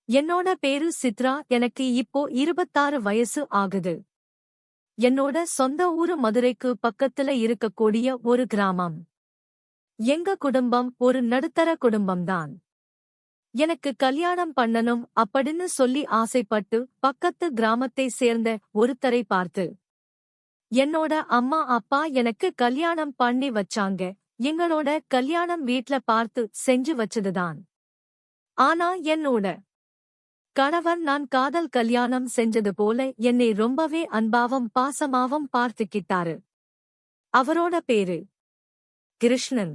என்னோட பேரு சித்ரா. எனக்கு இப்போ 26 வயசு ஆகுது. என்னோட சொந்த ஊரு மதுரைக்கு பக்கத்துல இருக்கக்கூடிய ஒரு கிராமம். எங்க குடும்பம் ஒரு நடுத்தர குடும்பம்தான். எனக்கு கல்யாணம் பண்ணணும் அப்படின்னு சொல்லி ஆசைப்பட்டு பக்கத்து கிராமத்தை சேர்ந்த ஒருத்தரை பார்த்து என்னோட அம்மா அப்பா எனக்கு கல்யாணம் பண்ணி வச்சாங்க. எங்களோட கல்யாணம் வீட்ல பார்த்து செஞ்சு வச்சதுதான். ஆனா என்னோட கணவன் நான் காதல் கல்யாணம் செஞ்சது போல என்னை ரொம்பவே அன்பாவும் பாசமாவும் பார்த்துக்கிட்டாரு. அவரோட பேரு கிருஷ்ணன்.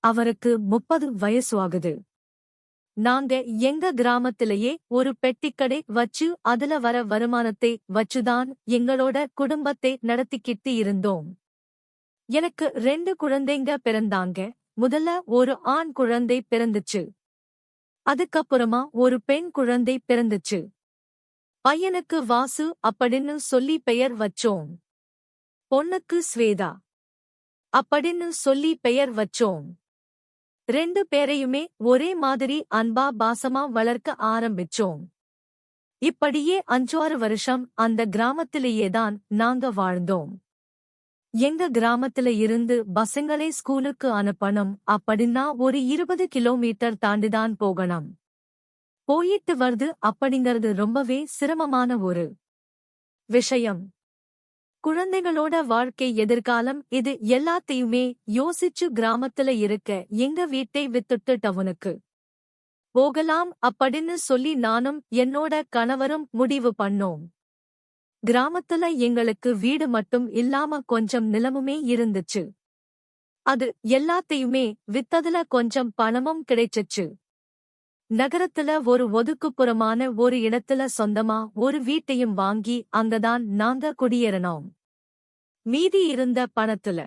அவருக்கு 30 வயசு ஆகுது. நாங்க எங்க கிராமத்திலேயே ஒரு பெட்டிக்கடை வச்சு அதுல வர வருமானத்தை வச்சுதான் எங்களோட குடும்பத்தை நடத்திக்கிட்டு இருந்தோம். எனக்கு 2 குழந்தைங்க பிறந்தாங்க. முதல்ல ஒரு ஆண் குழந்தை பிறந்துச்சு. அதுக்கப்புறமா ஒரு பெண் குழந்தை பிறந்துச்சு. பையனுக்கு வாசு அப்படின்னு சொல்லி பெயர் வச்சோம். பொண்ணுக்கு ஸ்வேதா அப்படின்னு சொல்லி பெயர் வச்சோம். 2 பேரையுமே ஒரே மாதிரி அன்பா பாசமா வளர்க்க ஆரம்பிச்சோம். இப்படியே 5-6 வருஷம் அந்த கிராமத்திலேயேதான் நாங்க வாழ்ந்தோம். எங்க கிராமத்தில இருந்து பசங்களை ஸ்கூலுக்கு அனுப்பணும் அப்படின்னா ஒரு 20 கிலோமீட்டர் தாண்டிதான் போகணும். போயிட்டு வருது அப்படிங்கிறது ரொம்பவே சிரமமான ஒரு விஷயம். குழந்தைகளோட வாழ்க்கை எதிர்காலம் இது எல்லாத்தையுமே யோசிச்சு கிராமத்துல இருக்க எங்க வீட்டை வித்துட்டு டவுனுக்கு போகலாம் அப்படின்னு சொல்லி நானும் என்னோட கணவரும் முடிவு பண்ணோம். கிராமத்துல எங்களுக்கு வீடு மட்டும் இல்லாம கொஞ்சம் நிலமுமே இருந்துச்சு. அது எல்லாத்தையுமே வித்ததுல கொஞ்சம் பணமும் கிடைச்சுச்சு. நகரத்துல ஒரு ஒதுக்குப்புறமான ஒரு இடத்துல சொந்தமா ஒரு வீட்டையும் வாங்கி அங்கதான் நாங்க குடியேறினோம். மீதி இருந்த பணத்துல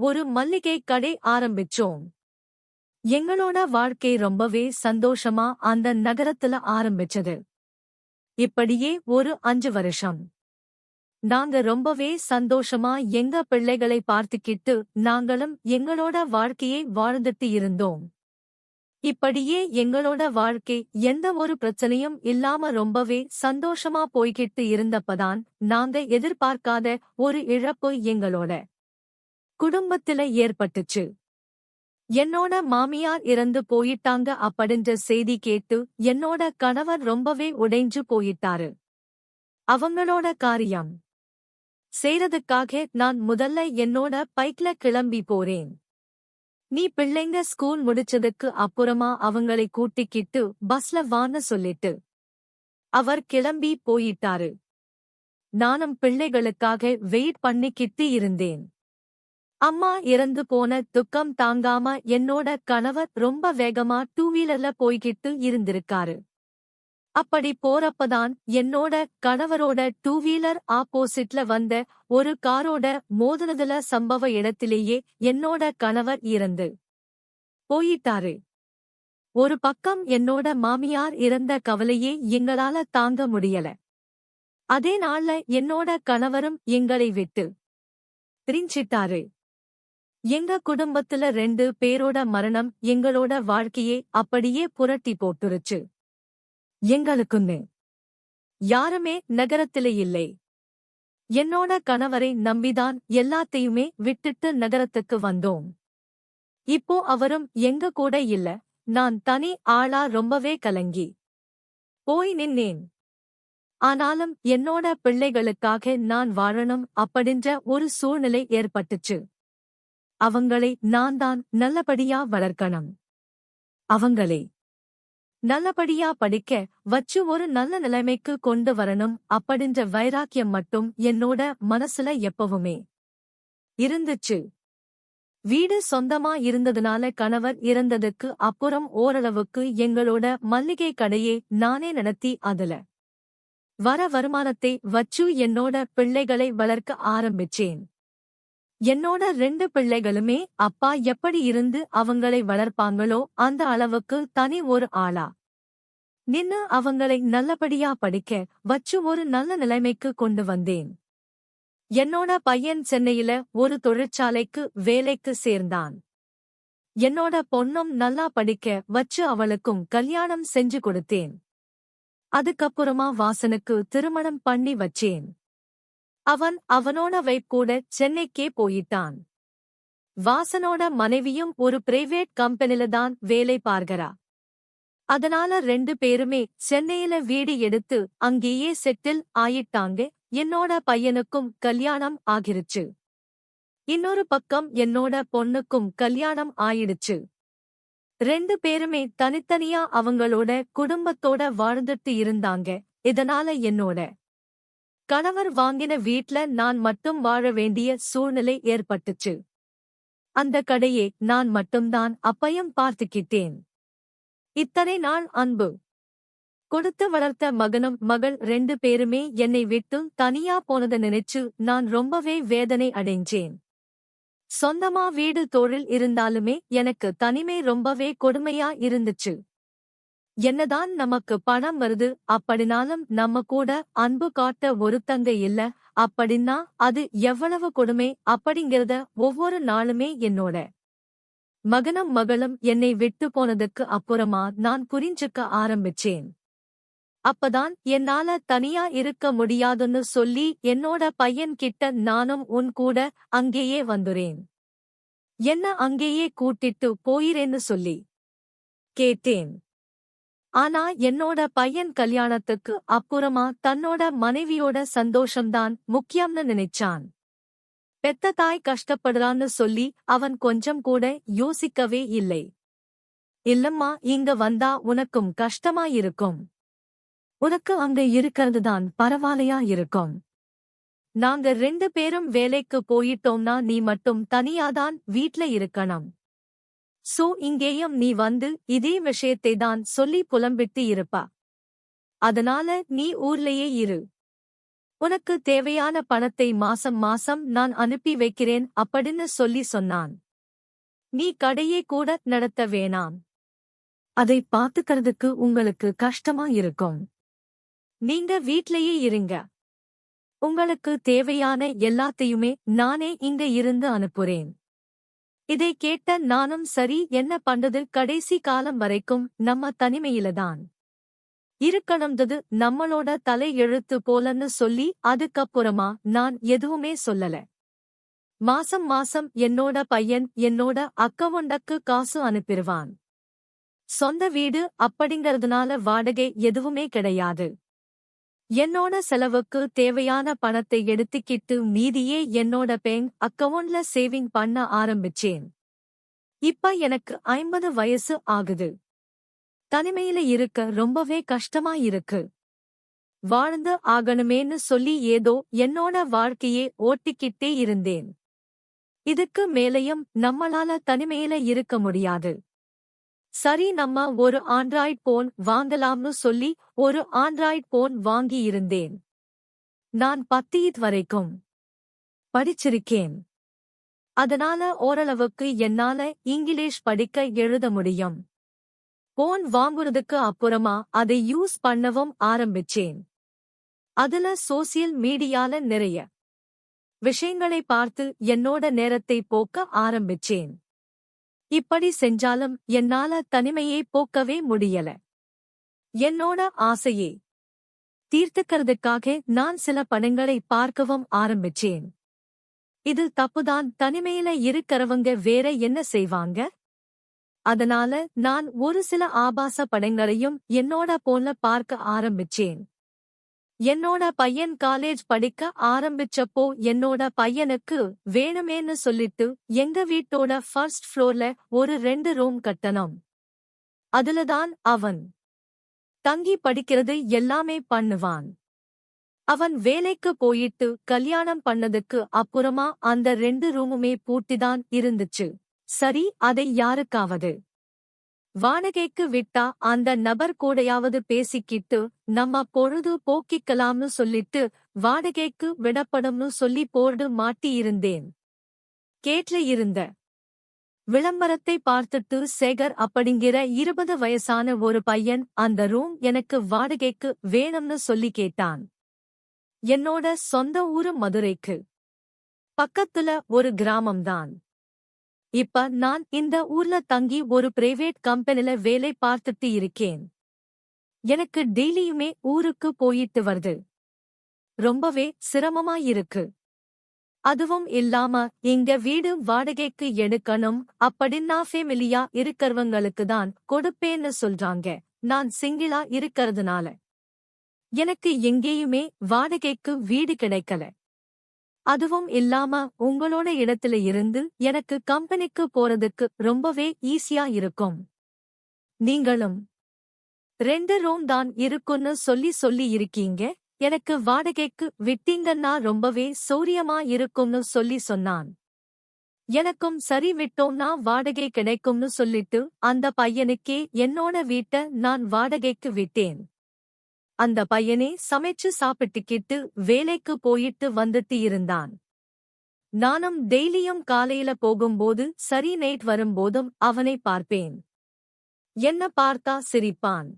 ஒரு மல்லிகை கடை ஆரம்பிச்சோம். எங்களோட வாழ்க்கை ரொம்பவே சந்தோஷமா அந்த நகரத்துல ஆரம்பிச்சது. இப்படியே ஒரு 5 வருஷம் நாங்க ரொம்பவே சந்தோஷமா எங்க பிள்ளைகளை பார்த்துக்கிட்டு நாங்களும் எங்களோட வாழ்க்கையை வாழ்ந்துட்டு இருந்தோம். இப்படியே எங்களோட வாழ்க்கை எந்த ஒரு பிரச்சனையும் இல்லாம ரொம்பவே சந்தோஷமா போய்கிட்டு இருந்தப்பதான் நாங்க எதிர்பார்க்காத ஒரு இழப்பு எங்களோட குடும்பத்தில ஏற்பட்டுச்சு. என்னோட மாமியார் இறந்து போயிட்டாங்க அப்படின்ற செய்தி கேட்டு என்னோட கணவர் ரொம்பவே உடைஞ்சு போயிட்டாரு. அவங்களோட காரியம் செய்றதுக்காக நான் முதல்ல என்னோட பைக்ல கிளம்பி போறேன். நீ பிள்ளைங்க ஸ்கூல் முடிச்சதுக்கு அப்புறமா அவங்களை கூட்டிக்கிட்டு பஸ்ல வான்னு சொல்லிட்டு அவர் கிளம்பி போயிட்டாரு. நானும் பிள்ளைகளுக்காக வெயிட் பண்ணிக்கிட்டு இருந்தேன். அம்மா இறந்து போன துக்கம் தாங்காம என்னோட கணவர் ரொம்ப வேகமா 2 வீலர்ல போய்கிட்டு இருந்திருக்காரு. அப்படி போறப்பதான் என்னோட கணவரோட 2 வீலர் ஆப்போசிட்ல வந்த ஒரு காரோட மோதுனதுல சம்பவ இடத்திலேயே என்னோட கணவர் இறந்து போயிட்டாரு. ஒரு பக்கம் என்னோட மாமியார் இறந்த கவலையே எங்களால தாங்க முடியல. அதே நாள்ல என்னோட கணவரும் எங்களை விட்டு பிரிஞ்சிட்டாரு. எங்க குடும்பத்துல 2 பேரோட மரணம் எங்களோட வாழ்க்கையே அப்படியே புரட்டி போட்டுருச்சு. எங்களுக்குன்னு யாருமே நகரத்தில இல்லை. என்னோட கணவரை நம்பிதான் எல்லாத்தையுமே விட்டுட்டு நகரத்துக்கு வந்தோம். இப்போ அவரும் எங்க கூட இல்ல. நான் தனி ஆளா ரொம்பவே கலங்கி போய் நின்னேன். ஆனாலும் என்னோட பிள்ளைகளுக்காக நான் வாழணும் அப்படின்ற ஒரு சூழ்நிலை ஏற்பட்டுச்சு. அவங்களை நான் தான் நல்லபடியா வளர்க்கணும். அவங்களை நல்லபடியா படிக்க வச்சு ஒரு நல்ல நிலைமைக்கு கொண்டு வரணும் அப்படின்ற வைராக்கியம் மட்டும் என்னோட மனசுல எப்பவுமே இருந்துச்சு. வீடு சொந்தமா இருந்ததுனால கணவர் இறந்ததுக்கு அப்புறம் ஓரளவுக்கு எங்களோட மல்லிகை கடையை நானே நடத்தி அதுல வர வருமானத்தை வச்சு என்னோட பிள்ளைகளை வளர்க்க ஆரம்பிச்சேன். என்னோட 2 பிள்ளைகளுமே அப்பா எப்படி இருந்து அவங்களை வளர்ப்பாங்களோ அந்த அளவுக்கு தனி ஒரு ஆளா நின்னு அவங்களை நல்லபடியா படிக்க வச்சு ஒரு நல்ல நிலைமைக்கு கொண்டு வந்தேன். என்னோட பையன் சென்னையில ஒரு தொழிற்சாலைக்கு வேலைக்கு சேர்ந்தான். என்னோட பொண்ணும் நல்லா படிக்க வச்சு அவளுக்கும் கல்யாணம் செஞ்சு கொடுத்தேன். அதுக்கப்புறமா வாசனுக்கு திருமணம் பண்ணி வச்சேன். அவன் அவனோட வைப் கூட சென்னைக்கே போயிட்டான். வாசனோட மனைவியும் ஒரு பிரைவேட் கம்பெனில தான் வேலை பார்க்கறா. அதனால 2 பேருமே சென்னையில வீடு எடுத்து அங்கேயே செட்டில் ஆயிட்டாங்க. என்னோட பையனுக்கும் கல்யாணம் ஆகிருச்சு. இன்னொரு பக்கம் என்னோட பொண்ணுக்கும் கல்யாணம் ஆயிடுச்சு. 2 பேருமே தனித்தனியா அவங்களோட குடும்பத்தோட வாழ்ந்துட்டு இருந்தாங்க. இதனால என்னோட கணவர் வாங்கின வீட்ல நான் மட்டும் வாழ வேண்டிய சூழ்நிலை ஏற்பட்டுச்சு. அந்த கடையை நான் மட்டும்தான் அப்பையும் பார்த்துக்கிட்டேன். இத்தனை நாள் அன்பு கொடுத்து வளர்த்த மகனும் மகள் 2 பேருமே என்னை விட்டு தனியா போனத நினைச்சு நான் ரொம்பவே வேதனை அடைஞ்சேன். சொந்தமா வீடு தொழில் இருந்தாலுமே எனக்கு தனிமை ரொம்பவே கொடுமையா இருந்துச்சு. என்னதான் நமக்கு பணம் வருது அப்படினாலும் நம்ம கூட அன்பு காட்ட ஒருத்தங்க இல்ல அப்படின்னா அது எவ்வளவு கொடுமை அப்படிங்கிறத ஒவ்வொரு நாளுமே என்னோட மகனும் மகளும் என்னை விட்டு போனதுக்கு அப்புறமா நான் புரிஞ்சுக்க ஆரம்பிச்சேன். அப்பதான் என்னால தனியா இருக்க முடியாதுன்னு சொல்லி என்னோட பையன் கிட்ட நானும் உன் கூட அங்கேயே வந்துறேன், என்ன அங்கேயே கூட்டிட்டு போயிரேன்னு சொல்லி கேட்டேன். ஆனா என்னோட பையன் கல்யாணத்துக்கு அப்புறமா தன்னோட மனைவியோட சந்தோஷம்தான் முக்கியம்னு நினைச்சான். பெத்த தாய் கஷ்டப்படுறான்னு சொல்லி அவன் கொஞ்சம் கூட யோசிக்கவே இல்லை. இல்லம்மா, இங்க வந்தா உனக்கும் கஷ்டமா இருக்கும், உனக்கு அங்க இருக்கிறதுதான் பரவாயில்லையா இருக்கும். நாங்க 2 பேரும் வேலைக்கு போயிட்டோம்னா நீ மட்டும் தனியாதான் வீட்ல இருக்கணும். சோ இங்கேயும் நீ வந்து இதே விஷயத்தை தான் சொல்லி புலம்பிட்டு இருப்பா. அதனால நீ ஊர்லயே இரு. உனக்கு தேவையான பணத்தை மாசம் மாசம் நான் அனுப்பி வைக்கிறேன் அப்படின்னு சொன்னான். நீ கடையே கூட நடத்த வேணாம், அதை பார்த்துக்கிறதுக்கு உங்களுக்கு கஷ்டமா இருக்கும், நீங்க வீட்லயே இருங்க, உங்களுக்கு தேவையான எல்லாத்தையுமே நானே இங்க இருந்து அனுப்புறேன். இதை கேட்ட நானும் சரி என்ன பண்றது, கடைசி காலம் வரைக்கும் நம்ம தனிமையிலதான் இருக்கணும்து நம்மளோட தலை எழுத்து போலன்னு சொல்லி அதுக்கப்புறமா நான் எதுவுமே சொல்லல. மாசம் மாசம் என்னோட பையன் என்னோட அக்கவுண்டக்கு காசு அனுப்பிடுவான். சொந்த வீடு அப்படிங்கறதுனால வாடகை எதுவுமே கிடையாது. என்னோட செலவுக்கு தேவையான பணத்தை எடுத்துக்கிட்டு மீதியே என்னோட பேங்க் அக்கவுண்ட்ல சேவிங் பண்ண ஆரம்பிச்சேன். இப்ப எனக்கு 50 வயசு ஆகுது. தனிமையில இருக்க ரொம்பவே கஷ்டமா இருக்கு. வாழ்ந்து ஆகணுமேன்னு சொல்லி ஏதோ என்னோட வாழ்க்கையே ஓட்டிக்கிட்டே இருந்தேன். இதுக்கு மேலையும் நம்மளால தனிமையில இருக்க முடியாது. சரி, நம்ம ஒரு ஆண்ட்ராய்ட் போன் வாங்கலாம்னு சொல்லி ஒரு ஆண்ட்ராய்ட் போன் வாங்கி இருந்தேன். நான் 10th வரைக்கும் படிச்சிருக்கேன். அதனால ஓரளவுக்கு என்னால இங்கிலீஷ் படிக்க எழுத முடியும். போன் வாங்குறதுக்கு அப்புறமா அதை யூஸ் பண்ணவும் ஆரம்பிச்சேன். அதுல சோசியல் மீடியால நிறைய விஷயங்களை பார்த்து என்னோட நேரத்தை போக்க ஆரம்பிச்சேன். இப்படி செஞ்சாலும் என்னால தனிமையை போக்கவே முடியல. என்னோட ஆசையை தீர்த்துக்கிறதுக்காக நான் சில படங்களை பார்க்கவும் ஆரம்பிச்சேன். இது தப்புதான், தனிமையில இருக்கிறவங்க வேற என்ன செய்வாங்க? அதனால நான் ஒரு சில ஆபாச படங்களையும் என்னோட போன்ல பார்க்க ஆரம்பிச்சேன். என்னோட பையன் காலேஜ் படிக்க ஆரம்பிச்சப்போ என்னோட பையனுக்கு வேணுமேன்னு சொல்லிட்டு எங்க வீட்டோட ஃபர்ஸ்ட் ஃப்ளோர்ல ஒரு 2 ரூம் கட்டணும். அதுலதான் அவன் தங்கி படிக்கிறது எல்லாமே பண்ணுவான். அவன் வேலைக்கு போயிட்டு கல்யாணம் பண்ணதுக்கு அப்புறமா அந்த 2 ரூமுமே பூட்டிதான் இருந்துச்சு. சரி, அதை யாருக்காவது வாடகைக்கு விட்டா அந்த நபர் கூடயாவது பேசிக்கிட்டு நம்ம பொழுது போக்கிக்கலாம்னு சொல்லிட்டு வாடகைக்கு விடப்படும்னு சொல்லி போர்டு மாட்டி இருந்தேன். கேட்ல இருந்த விளம்பரத்தை பார்த்துட்டு சேகர் அப்படிங்கிற 20 வயசான ஒரு பையன் அந்த ரூம் எனக்கு வாடகைக்கு வேணும்னு சொல்லி கேட்டான். என்னோட சொந்த ஊரு மதுரைக்கு பக்கத்துல ஒரு கிராமம்தான். இப்ப நான் இந்த ஊர்ல தங்கி ஒரு பிரைவேட் கம்பெனில வேலை பார்த்துட்டு இருக்கேன். எனக்கு டெய்லியுமே ஊருக்கு போயிட்டு வருது. ரொம்பவே சிரமமா இருக்கு. அதுவும் இல்லாம இங்க வீடு வாடகைக்கு எடுக்கணும் அப்படின்னா ஃபேமிலியா இருக்கறவங்களுக்கு தான் கொடுப்பேன்னு சொல்றாங்க. நான் சிங்கிளா இருக்கறதுனால எனக்கு எங்கேயுமே வாடகைக்கு வீடு கிடைக்கல. அதுவும் இல்லாம உங்களோட இடத்துல இருந்து எனக்கு கம்பெனிக்கு போறதுக்கு ரொம்பவே ஈஸியா இருக்கும். நீங்களும் 2 ரூம் தான் இருக்குன்னு சொல்லி இருக்கீங்க. எனக்கு வாடகைக்கு விட்டீங்கன்னா ரொம்பவே சௌரியமா இருக்கும்னு சொன்னான். எனக்கும் சரி விட்டோம்னா வாடகை கிடைக்கும்னு சொல்லிட்டு அந்த பையனுக்கே என்னோட வீட்ட நான் வாடகைக்கு விட்டேன். அந்த பையனே சமைச்சு சாப்பிட்டுக்கிட்டு வேலைக்கு போயிட்டு வந்துட்டு இருந்தான். நானும் டெய்லியும் காலையில போகும்போது சரி நைட் வரும்போதும் அவனை பார்ப்பேன். என்ன பார்த்தா சிரிப்பான்.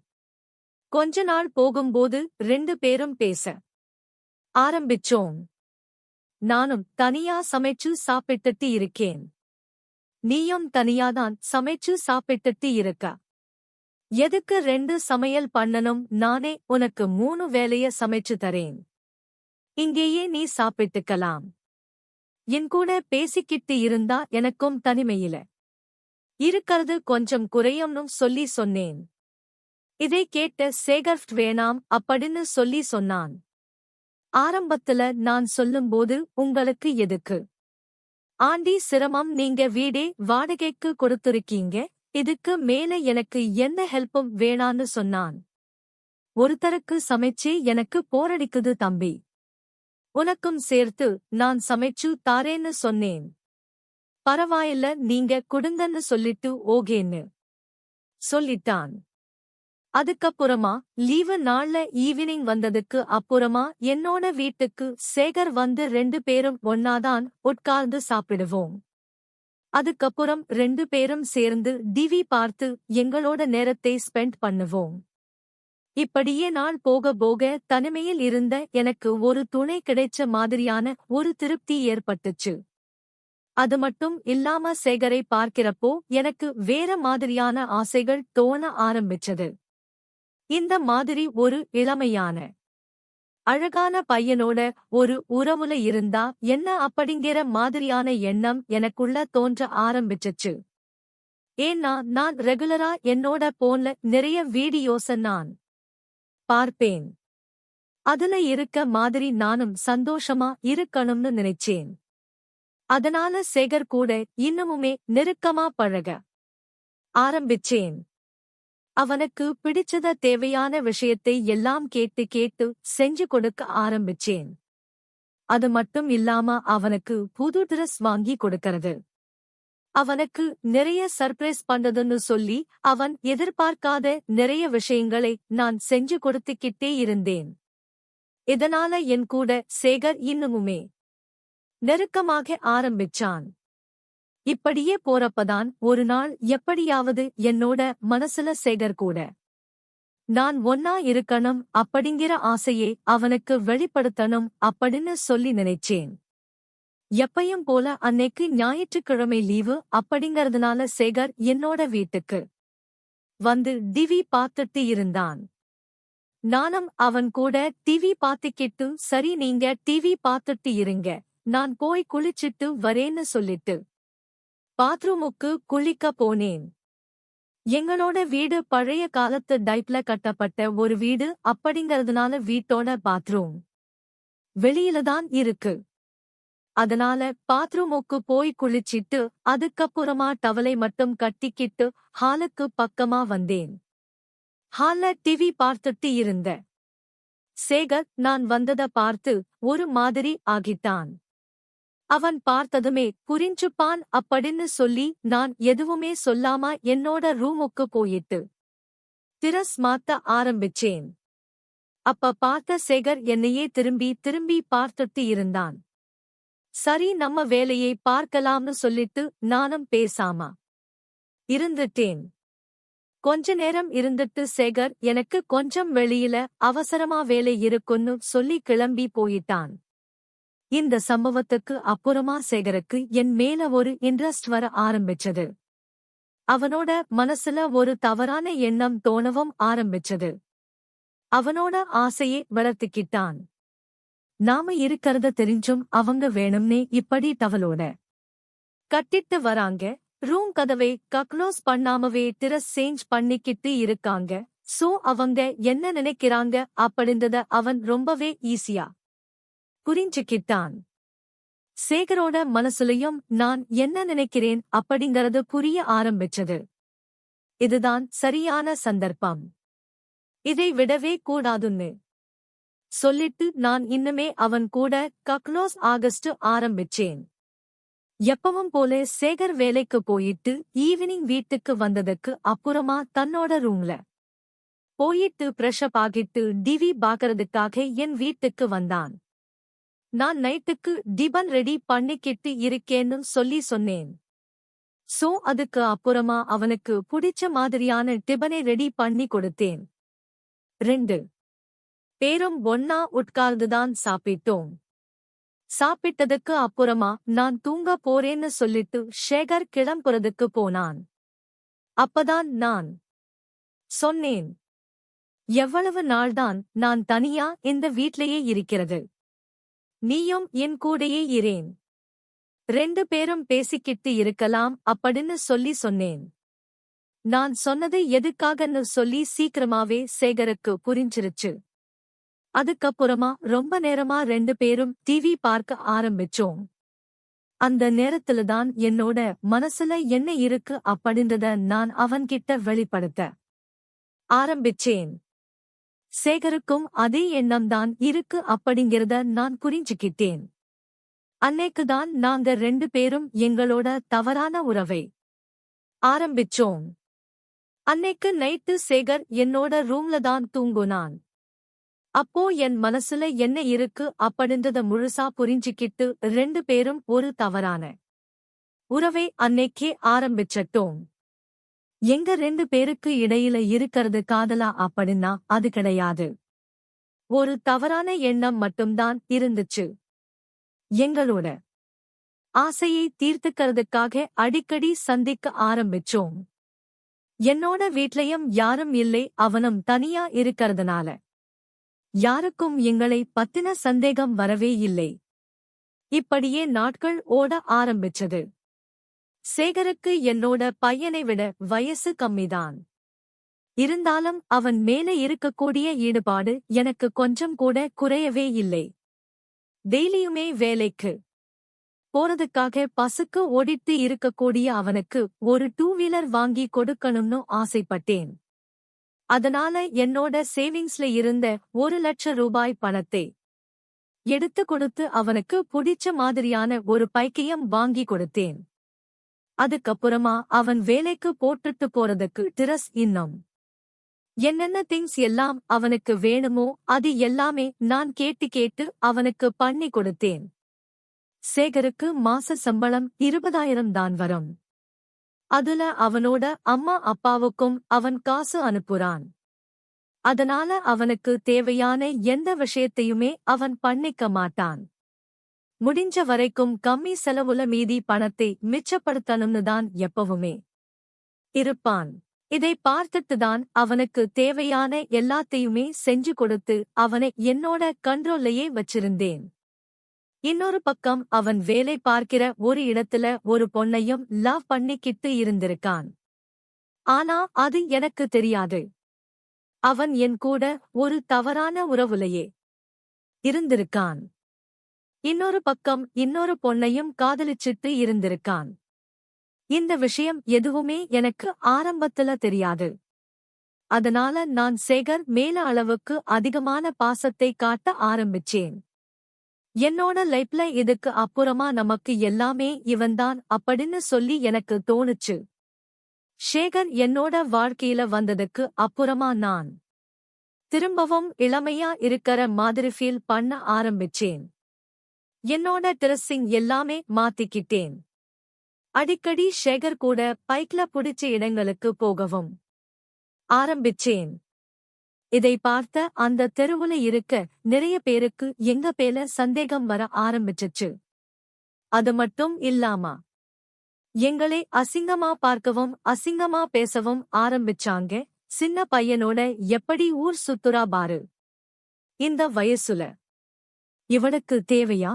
கொஞ்ச நாள் போகும்போது 2 பேரும் பேச ஆரம்பிச்சோம். நானும் தனியா சமைச்சு சாப்பிட்டுட்டு இருக்கேன். நீயும் தனியாதான் சமைச்சு சாப்பிட்டுட்டு இருக்க. எதுக்கு 2 சமையல் பண்ணணும்? நானே உனக்கு 3 வேளைய சமைச்சு தரேன். இங்கேயே நீ சாப்பிட்டுக்கலாம். என் கூட பேசிக்கிட்டு இருந்தா எனக்கும் தனிமையில இருக்கறது கொஞ்சம் குறையும்னு சொன்னேன். இதை கேட்ட சேகர் வேணாம் அப்படின்னு சொன்னான். ஆரம்பத்துல நான் சொல்லும்போது உங்களுக்கு எதுக்கு ஆண்டி சிரமம், நீங்க வீடே வாடகைக்கு கொடுத்திருக்கீங்க, இதுக்கு மேல எனக்கு எந்த ஹெல்ப்பும் வேணான்னு சொன்னான். ஒருத்தருக்கு சமைச்சு எனக்கு போரடிக்குது தம்பி. உனக்கும் சேர்த்து நான் சமைச்சு தாரேன்னு சொன்னேன். பரவாயில்ல நீங்க குடுங்கன்னு சொல்லிட்டு ஓகேன்னு சொல்லிட்டான். அதுக்கப்புறமா லீவு நாள்ல ஈவினிங் வந்ததுக்கு அப்புறமா என்னோட வீட்டுக்கு சேகர் வந்து 2 பேரும் ஒன்னாதான் உட்கார்ந்து சாப்பிடுவோம். அதுக்கப்புறம் 2 பேரும் சேர்ந்து டிவி பார்த்து எங்களோட நேரத்தை ஸ்பெண்ட் பண்ணுவோம். இப்படியே நாள் போக போக தனிமையில் இருந்த எனக்கு ஒரு துணை கிடைச்ச மாதிரியான ஒரு திருப்தி ஏற்பட்டுச்சு. அது மட்டும் இல்லாம சேகரை பார்க்கிறப்போ எனக்கு வேற மாதிரியான ஆசைகள் தோண ஆரம்பிச்சது. இந்த மாதிரி ஒரு இளமையான அழகான பையனோட ஒரு உறவுல இருந்தா என்ன அப்படிங்கிற மாதிரியான எண்ணம் எனக்குள்ள தோன்ற ஆரம்பிச்சுச்சு. ஏன்னா நான் ரெகுலரா என்னோட போன்ல நிறைய வீடியோஸ நான் பார்ப்பேன். அதுல இருக்க மாதிரி நானும் சந்தோஷமா இருக்கணும்னு நினைச்சேன். அதனால சேகர் கூட இன்னமுமே நெருக்கமா பழக ஆரம்பிச்சேன். அவனுக்கு பிடிச்சத தேவையான விஷயத்தை எல்லாம் கேட்டு செஞ்சு கொடுக்க ஆரம்பிச்சேன். அது மட்டும் இல்லாம அவனுக்கு புது டிரெஸ் வாங்கி கொடுக்கறது, அவனுக்கு நிறைய சர்ப்ரைஸ் பண்றதுன்னு சொல்லி அவன் எதிர்பார்க்காத நிறைய விஷயங்களை நான் செஞ்சு கொடுத்துக்கிட்டே இருந்தேன். இதனால என் கூட சேகர் இன்னமுமே நெருக்கமாக ஆரம்பிச்சான். இப்படியே போறப்பதான் ஒரு நாள் எப்படியாவது என்னோட மனசுல சேகர் கூட நான் ஒன்னா இருக்கணும் அப்படிங்கிற ஆசையை அவனுக்கு வெளிப்படுத்தணும் அப்படின்னு நினைச்சேன். எப்பையும் போல அன்னைக்கு ஞாயிற்றுக்கிழமை லீவு அப்படிங்கறதுனால சேகர் என்னோட வீட்டுக்கு வந்து டிவி பார்த்துட்டு இருந்தான். நானும் அவன் கூட டிவி பார்த்துக்கிட்டு சரி நீங்க டிவி பார்த்துட்டு இருங்க, நான் போய் குளிச்சிட்டு வரேன்னு சொல்லிட்டு பாத்ரூமுக்கு குளிக்க போனேன். எங்களோட வீடு பழைய காலத்து டைப்ல கட்டப்பட்ட ஒரு வீடு அப்படிங்கறதுனால வீட்டோட பாத்ரூம் வெளியிலதான் இருக்கு. அதனால பாத்ரூமுக்கு போய் குளிச்சிட்டு அதுக்கப்புறமா டவலை மட்டும் கட்டிக்கிட்டு ஹாலுக்கு பக்கமா வந்தேன். ஹால்ல டிவி பார்த்துட்டு இருந்த சேகர் நான் வந்தத பார்த்து ஒரு மாதிரி ஆகிட்டான். அவன் பார்த்ததுமே புரிஞ்சுப்பான் அப்படின்னு சொல்லி நான் எதுவுமே சொல்லாம என்னோட ரூமுக்கு போயிட்டு டிரெஸ் மாத்த ஆரம்பிச்சேன். அப்ப பார்த்த சேகர் என்னையே திரும்பி பார்த்துட்டு இருந்தான். சரி நம்ம வேலையை பார்க்கலாம்னு சொல்லிட்டு நானும் பேசாம இருந்துட்டேன். கொஞ்ச நேரம் இருந்துட்டு சேகர் எனக்கு கொஞ்சம் வெளியில அவசரமா வேலை இருக்குன்னு சொல்லி கிளம்பி போயிட்டான். இந்த சம்பவத்துக்கு அப்புறமா சேகருக்கு என் மேல ஒரு இன்ட்ரெஸ்ட் வர ஆரம்பிச்சது. அவனோட மனசுல ஒரு தவறான எண்ணம் தோணவும் ஆரம்பிச்சது. அவனோட ஆசையை வளர்த்துக்கிட்டான். நாம இருக்கறத தெரிஞ்சும் அவங்க வேணும்னே இப்படி டவலோட கட்டிட்டு வராங்க. ரூம் கதவை க்ளோஸ் பண்ணாமவே டிரஸ் சேஞ்ச் பண்ணிக்கிட்டு இருக்காங்க. சோ அவங்க என்ன நினைக்கிறாங்க அப்படின்றத அவன் ரொம்பவே ஈஸியா புரிஞ்சுக்கிட்டான். சேகரோட மனசுலயும் நான் என்ன நினைக்கிறேன் அப்படிங்கறது புரிய ஆரம்பிச்சது. இதுதான் சரியான சந்தர்ப்பம், இதை விடவே கூடாதுன்னு சொல்லிட்டு நான் இன்னுமே அவன் கூட க்ளோஸ் ஆகஸ்ட் ஆரம்பிச்சேன். எப்பவும் போல சேகர் வேலைக்கு போயிட்டு ஈவினிங் வீட்டுக்கு வந்ததுக்கு அப்புறமா தன்னோட ரூம்ல போயிட்டு ஃப்ரெஷ்அப் ஆகிட்டு டிவி பாக்கறதுக்காக என் வீட்டுக்கு வந்தான். நான் நைட்டுக்கு டிபன் ரெடி பண்ணிக்கிட்டு இருக்கேன்னு சொன்னேன். சோ அதுக்கு அப்புறமா அவனுக்கு பிடிச்ச மாதிரியான டிபனை ரெடி பண்ணி கொடுத்தேன். 2 பேரும் ஒன்னா உட்கார்ந்துதான் சாப்பிட்டோம். சாப்பிட்டதுக்கு அப்புறமா நான் தூங்க போறேன்னு சொல்லிட்டு சேகர் கிளம்புறதுக்கு போனான். அப்பதான் நான் சொன்னேன், எவ்வளவு நாள்தான் நான் தனியா இந்த வீட்லயே இருக்கிறது, நீயும் என் கூடயே இரேன், 2 பேரும் பேசிக்கிட்டு இருக்கலாம் அப்படின்னு சொன்னேன். நான் சொன்னது எதுக்காகன்னு சொல்லி சீக்கிரமாவே சேகருக்கு புரிஞ்சிருச்சு. அதுக்கப்புறமா ரொம்ப நேரமா 2 பேரும் டிவி பார்க்க ஆரம்பிச்சோம். அந்த நேரத்துலதான் என்னோட மனசுல என்ன இருக்கு அப்படின்றத நான் அவன்கிட்ட வெளிப்படுத்த ஆரம்பிச்சேன். சேகருக்கும் அதே எண்ணம்தான் இருக்கு அப்படிங்கிறத நான் புரிஞ்சுக்கிட்டேன். அன்னைக்குதான் நாங்க 2 பேரும் எங்களோட தவறான உறவை ஆரம்பிச்சோம். அன்னைக்கு நைட்டு சேகர் என்னோட ரூம்ல தான் தூங்குனான். அப்போ என் மனசுல என்ன இருக்கு அப்படின்றத முழுசா புரிஞ்சுக்கிட்டு 2 பேரும் ஒரு தவறான உறவை அன்னைக்கே ஆரம்பிச்சட்டோம். எங்க 2 பேருக்கு இடையில இருக்கறது காதலா அப்படின்னா அது கிடையாது. ஒரு தவறான எண்ணம் மட்டும்தான் இருந்துச்சு. எங்களோட ஆசையை தீர்த்துக்கிறதுக்காக அடிக்கடி சந்திக்க ஆரம்பிச்சோம். என்னோட வீட்லயும் யாரும் இல்லை, அவனும் தனியா இருக்கறதுனால யாருக்கும் எங்களை பத்தின சந்தேகம் வரவே இல்லை. இப்படியே நாட்கள் ஓட ஆரம்பிச்சது. சேகருக்கு என்னோட பையனை விட வயசு கம்மிதான். இருந்தாலும் அவன் மேல இருக்கக்கூடிய ஈடுபாடு எனக்கு கொஞ்சம் கூட குறையவே இல்லை. டெய்லியுமே வேலைக்கு போறதுக்காக பசுக்கு ஓடிட்டு இருக்கக்கூடிய அவனுக்கு ஒரு 2 வீலர் வாங்கி கொடுக்கணும்னு ஆசைப்பட்டேன். அதனால என்னோட சேவிங்ஸ்ல இருந்த 1 லட்சம் ரூபாய் பணத்தை எடுத்து கொடுத்து அவனுக்கு பிடிச்ச மாதிரியான ஒரு பைக்கையும் வாங்கி கொடுத்தேன். அதுக்கப்புறமா அவன் வேலைக்கு போட்டுட்டு போறதுக்கு டிரஸ் இன்னும் என்னென்ன திங்ஸ் எல்லாம் அவனுக்கு வேணுமோ அது எல்லாமே நான் கேட்டு அவனுக்கு பண்ணி கொடுத்தேன். சேகருக்கு மாச சம்பளம் 20,000 தான் வரும். அதுல அவனோட அம்மா அப்பாவுக்கும் அவன் காசு அனுப்புறான். அதனால அவனுக்கு தேவையான எந்த விஷயத்தையுமே அவன் பண்ணிக்க மாட்டான். முடிஞ்ச வரைக்கும் கம்மி செலவுல மீதி பணத்தை மிச்சப்படுத்தணும்னு தான் எப்பவுமே இருப்பான். இதை பார்த்துட்டுதான் அவனுக்கு தேவையான எல்லாத்தையுமே செஞ்சு கொடுத்து அவனை என்னோட கண்ட்ரோல்லையே வச்சிருந்தேன். இன்னொரு பக்கம் அவன் வேலை பார்க்கிற ஒரு இடத்துல ஒரு பொண்ணையும் லவ் பண்ணிக்கிட்டு இருந்திருக்கான். ஆனா அது எனக்கு தெரியாது. அவன் என் கூட ஒரு தவறான உறவுலையே இருந்திருக்கான். இன்னொரு பக்கம் இன்னொரு பொண்ணையும் காதலிச்சிட்டு இருந்திருக்கான். இந்த விஷயம் எதுவுமே எனக்கு ஆரம்பத்துல தெரியாது. அதனால நான் சேகர் மேல அளவுக்கு அதிகமான பாசத்தை காட்ட ஆரம்பிச்சேன். என்னோட லைஃப்ல இதுக்கு அப்புறமா நமக்கு எல்லாமே இவன்தான் அப்படின்னு சொல்லி எனக்கு தோணுச்சு. சேகர் என்னோட வாழ்க்கையில வந்ததுக்கு அப்புறமா நான் திரும்பவும் இளமையா இருக்கற மாதிரி ஃபீல் பண்ண ஆரம்பிச்சேன். என்னோட ட்ரெஸ்ஸிங் எல்லாமே மாத்திக்கிட்டேன். அடிக்கடி சேகர் கூட பைக்ல பிடிச்ச இடங்களுக்கு போகவும் ஆரம்பிச்சேன். இதை பார்த்த அந்த தெருவுல இருக்க நிறைய பேருக்கு எங்க பேல சந்தேகம் வர ஆரம்பிச்சுச்சு. அது மட்டும் இல்லாம எங்களை அசிங்கமா பார்க்கவும் அசிங்கமா பேசவும் ஆரம்பிச்சாங்க. சின்ன பையனோட எப்படி ஊர் சுத்துறா பாரு, இந்த வயசுல இவளுக்கு தேவையா?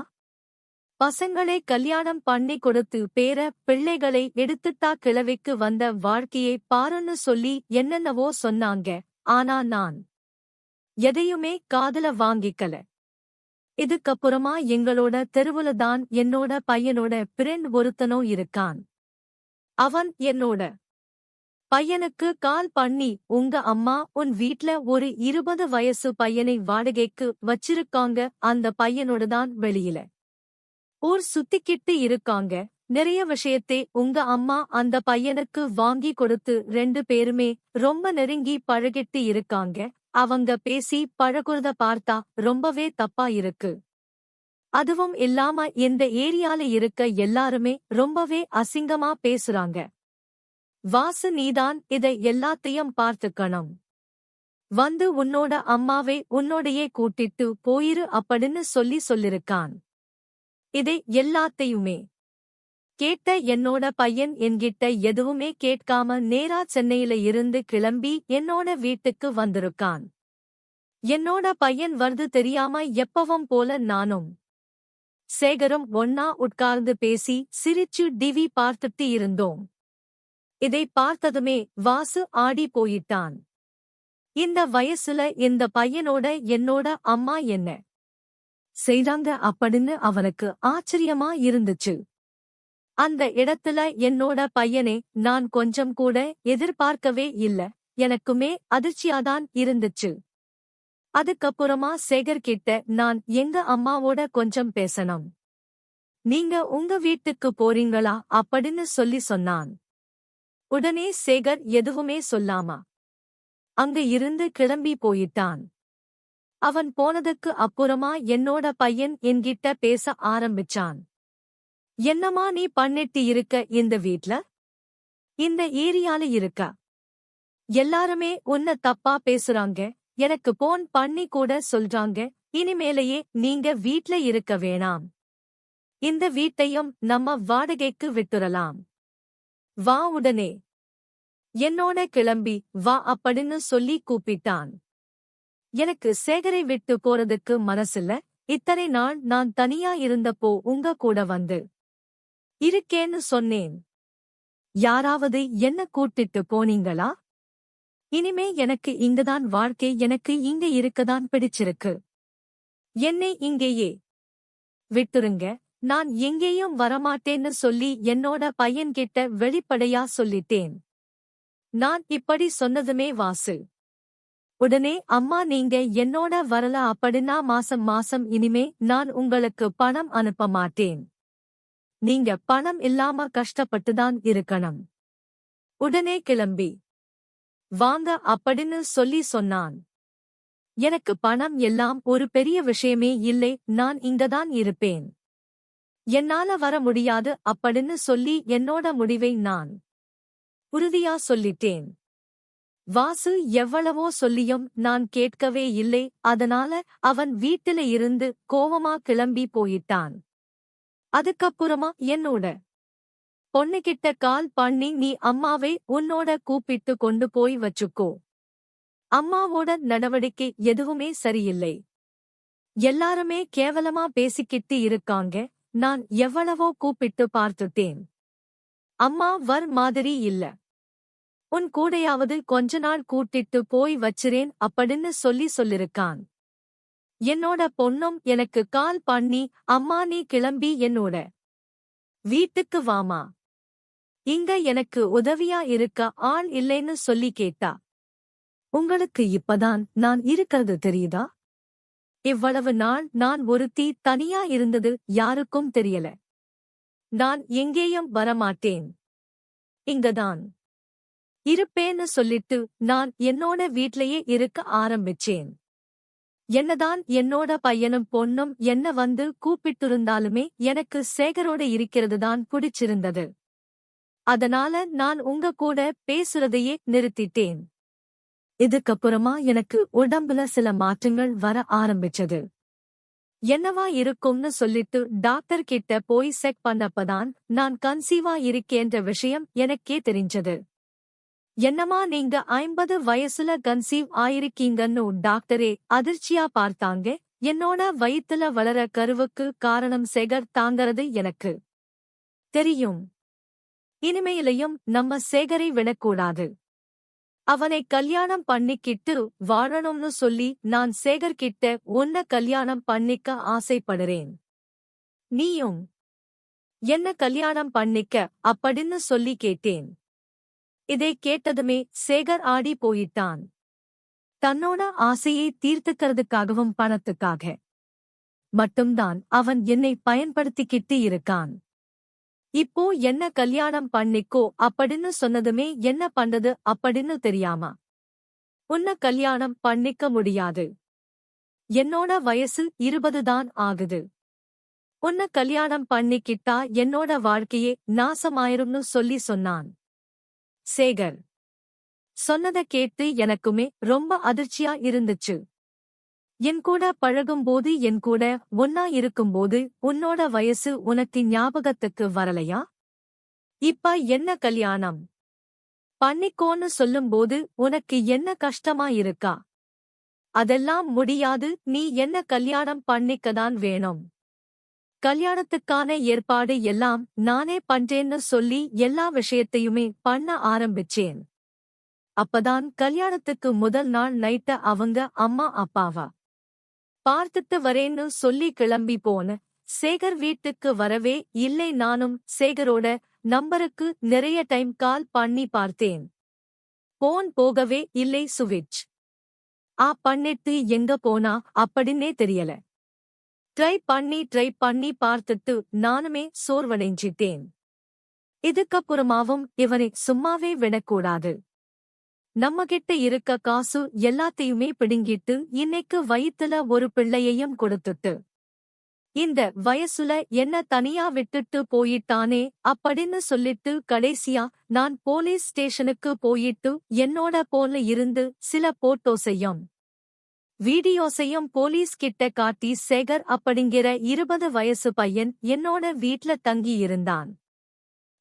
பசங்களே கல்யாணம் பண்ணி கொடுத்து பேர பிள்ளைகளை எடுத்துட்டா கிழவிக்கு வந்த வாழ்க்கையை பாருன்னு சொல்லி என்னென்னவோ சொன்னாங்க. ஆனா நான் எதையுமே காதுல வாங்கிக்கல. இதுக்கப்புறமா எங்களோட தெருவுல தான் என்னோட பையனோட ஃப்ரெண்ட் ஒருத்தனோ இருக்கான். அவன் என்னோட பையனுக்கு கால் பண்ணி, உங்க அம்மா உன் வீட்ல ஒரு 20 வயசு பையனை வாடகைக்கு வச்சிருக்காங்க, அந்த பையனோட தான் வெளியில ஊர் சுத்திக்கிட்டு இருக்காங்க, நிறைய விஷயத்தை உங்க அம்மா அந்த பையனுக்கு வாங்கி கொடுத்து 2 பேருமே ரொம்ப நெருங்கி பழகிட்டு இருக்காங்க. அவங்க பேசி பழகுறத பார்த்தா ரொம்பவே தப்பா இருக்கு. அதுவும் இல்லாம இந்த ஏரியால இருக்க எல்லாருமே ரொம்பவே அசிங்கமா பேசுறாங்க. வாசு, நீதான் இதை எல்லாத்தையும் பார்த்துக்கணும். வந்து உன்னோட அம்மாவை உன்னோடையே கூட்டிட்டு போயிரு அப்படின்னு சொல்லிருக்கான். இதை எல்லாத்தையுமே கேட்ட என்னோட பையன் என்கிட்ட எதுவுமே கேட்காம நேரா சென்னையில இருந்து கிளம்பி என்னோட வீட்டுக்கு வந்திருக்கான். என்னோட பையன் வருது தெரியாம எப்பவும் போல நானும் சேகரும் ஒன்னா உட்கார்ந்து பேசி சிரிச்சு டிவி பார்த்துட்டு இருந்தோம். இதை பார்த்ததுமே வாசு ஆடி போயிட்டான். இந்த வயசுல இந்த பையனோட என்னோட அம்மா என்ன செய்றாங்க அப்படின்னு அவனுக்கு ஆச்சரியமா இருந்துச்சு. அந்த இடத்துல என்னோட பையனை நான் கொஞ்சம் கூட எதிர்பார்க்கவே இல்ல. எனக்குமே அதிர்ச்சியாதான் இருந்துச்சு. அதுக்கப்புறமா சேகர் கிட்ட, நான் எங்க அம்மாவோட கொஞ்சம் பேசணும், நீங்க உங்க வீட்டுக்கு போறீங்களா அப்படின்னு சொன்னான். உடனே சேகர் எதுவுமே சொல்லாமா அங்க இருந்து கிளம்பி போயிட்டான். அவன் போனதுக்கு அப்புறமா என்னோட பையன் என்கிட்ட பேச ஆரம்பிச்சான். என்னம்மா நீ பண்ணிட்டு இருக்க இந்த வீட்ல? இந்த ஏரியால இருக்க எல்லாருமே உன்ன தப்பா பேசுறாங்க. எனக்கு போன் பண்ணி கூட சொல்றாங்க, இனிமேலையே நீங்க வீட்ல இருக்க வேணாம், இந்த வீட்டையும் நம்ம வாடகைக்கு விட்டுறலாம், வா உடனே என்னோட கிளம்பி வா அப்படின்னு சொல்லி கூப்பிட்டான். எனக்கு சேகரை விட்டு போறதுக்கு மனசில்ல. இத்தனை நாள் நான் தனியா இருந்தப்போ உங்க கூட வந்து இருக்கேன்னு சொன்னேன். யாராவது என்ன கூட்டிட்டு போனீங்களா? இனிமே எனக்கு இங்கதான் வாழ்க்கை, எனக்கு இங்க இருக்கதான் பிடிச்சிருக்கு. என்னை இங்கேயே விட்டுருங்க, நான் எங்கேயும் வரமாட்டேன்னு சொல்லி என்னோட பையன்கிட்ட வெளிப்படையா சொல்லிட்டேன். நான் இப்படி சொன்னதுமே வாசு உடனே, அம்மா நீங்க என்னோட வரல அப்படின்னா மாசம் மாசம் இனிமே நான் உங்களுக்கு பணம் அனுப்ப மாட்டேன், நீங்க பணம் இல்லாம கஷ்டப்பட்டுதான் இருக்கணும், உடனே கிளம்பி வாங்க அப்படின்னு சொன்னான். எனக்கு பணம் எல்லாம் ஒரு பெரிய விஷயமே இல்லை, நான் இங்கதான் இருப்பேன், என்னால வர முடியாது அப்படின்னு சொல்லி என்னோட முடிவை நான் உறுதியா சொல்லிட்டேன். வாசு எவ்வளவோ சொல்லியும் நான் கேட்கவே இல்லை. அதனால அவன் வீட்டில இருந்து கோவமா கிளம்பி போயிட்டான். அதுக்கப்புறமா என்னோட பொண்ணுகிட்ட கால் பண்ணி, நீ அம்மாவை உன்னோட கூப்பிட்டு கொண்டு போய் வச்சுக்கோ, அம்மாவோட நடவடிக்கை எதுவுமே சரியில்லை, எல்லாருமே கேவலமா பேசிக்கிட்டு இருக்காங்க, நான் எவ்வளவோ கூப்பிட்டு பார்த்துட்டேன், அம்மா வர் மாதிரி இல்ல, உன் கூடையாவது கொஞ்ச நாள் கூட்டிட்டு போய் வச்சிரேன் அப்படின்னு சொல்லிருக்கான். என்னோட பொண்ணும் எனக்கு கால் பண்ணி, அம்மா நீ கிளம்பி என்னோட வீட்டுக்கு வாமா, இங்க எனக்கு உதவியா இருக்க ஆள் இல்லைன்னு சொல்லி கேட்டா. உங்களுக்கு இப்பதான் நான் இருக்கிறது தெரியுதா? இவ்வளவு நாள் நான் ஒருத்தி தனியா இருந்தது யாருக்கும் தெரியல. நான் எங்கேயும் வரமாட்டேன், இங்கதான் இருப்பேன்னு சொல்லிட்டு நான் என்னோட வீட்லயே இருக்க ஆரம்பிச்சேன். என்னதான் என்னோட பையனும் பொண்ணும் என்ன வந்து கூப்பிட்டிருந்தாலுமே எனக்கு சேகரோட இருக்கிறதுதான் பிடிச்சிருந்தது. அதனால நான் உங்க கூட பேசுறதையே நிறுத்திட்டேன். இதுக்கப்புறமா எனக்கு உடம்புல சில மாற்றங்கள் வர ஆரம்பிச்சது. என்னவா இருக்கும்னு சொல்லிட்டு டாக்டர் கிட்ட போய் செக் பண்ணப்பதான் நான் கன்சீவா இருக்கேன்ற விஷயம் எனக்கே தெரிஞ்சது. என்னமா நீங்க 50 வயசுல கன்சீவ் ஆயிருக்கீங்கன்னு டாக்டரே அதிர்ச்சியா பார்த்தாங்க. என்னோட வயித்துல வளர கருவுக்கு காரணம் சேகர் தாங்கறது எனக்கு தெரியும். இனிமையிலையும் நம்ம சேகரை விடக்கூடாது. அவனை கல்யாணம் பண்ணிக்கிட்டு வாழணும்னு சொல்லி நான் சேகர்கிட்ட உன்ன கல்யாணம் பண்ணிக்க ஆசைப்படுறேன். நீயும் என்ன கல்யாணம் பண்ணிக்க அப்படின்னு சொல்லி கேட்டேன். இதை கேட்டதுமே சேகர் ஆடி போயிட்டான். தன்னோட ஆசையை தீர்த்துக்கிறதுக்காகவும் பணத்துக்காக மட்டும்தான் அவன் என்னை பயன்படுத்திக்கிட்டு இருக்கான். இப்போ என்ன கல்யாணம் பண்ணிக்கோ அப்படின்னு சொன்னதுமே என்ன பண்றது அப்படின்னு தெரியாம உன்ன கல்யாணம் பண்ணிக்க முடியாது. என்னோட வயசு 20 தான் ஆகுது. உன்ன கல்யாணம் பண்ணிக்கிட்டா என்னோட வாழ்க்கையே நாசமாயிரும்னு சொல்லி சொன்னான். சேகர் சொன்னத கேட்டு எனக்குமே ரொம்ப அதிர்ச்சியா இருந்துச்சு. என் கூட பழகும்போது என் கூட ஒன்னா இருக்கும்போது உன்னோட வயசு உனக்கு ஞாபகத்துக்கு வரலையா? இப்ப என்ன கல்யாணம் பண்ணிக்கோன்னு சொல்லும்போது உனக்கு என்ன கஷ்டமா இருக்கா? அதெல்லாம் முடியாது. நீ என்ன கல்யாணம் பண்ணிக்கதான் வேணும். கல்யாணத்துக்கான ஏற்பாடு எல்லாம் நானே பண்றேன்னு சொல்லி எல்லா விஷயத்தையுமே பண்ண ஆரம்பிச்சேன். அப்பதான் கல்யாணத்துக்கு முதல் நாள் நைட்ட அவங்க அம்மா அப்பாவா பார்த்துட்டு வரேன்னு சொல்லி கிளம்பி போன சேகர் வீட்டுக்கு வரவே இல்லை. நானும் சேகரோட நம்பருக்கு நிறைய டைம் கால் பண்ணி பார்த்தேன். போன் போகவே இல்லை. சுவிட்ச் பண்ணிட்டு எங்க போனா அப்படின்னே தெரியல. ட்ரை பண்ணி பார்த்துட்டு நானுமே சோர்வடைஞ்சிட்டேன். இதுக்கப்புறமாவும் இவனை சும்மாவே விடக்கூடாது. நம்மகிட்ட இருக்க காசு எல்லாத்தையுமே பிடுங்கிட்டு இன்னைக்கு வயித்துல ஒரு பிள்ளையையும் கொடுத்துட்டு இந்த வயசுல என்ன தனியா விட்டுட்டு போயிட்டானே அப்படின்னு சொல்லிட்டு கடைசியா நான் போலீஸ் ஸ்டேஷனுக்கு போயிட்டு என்னோட போன்ல இருந்து சில போட்டோஸையும் வீடியோஸையும் போலீஸ் கிட்ட காட்டி சேகர் அப்படிங்கிற 20 வயசு பையன் என்னோட வீட்ல தங்கி இருந்தான்.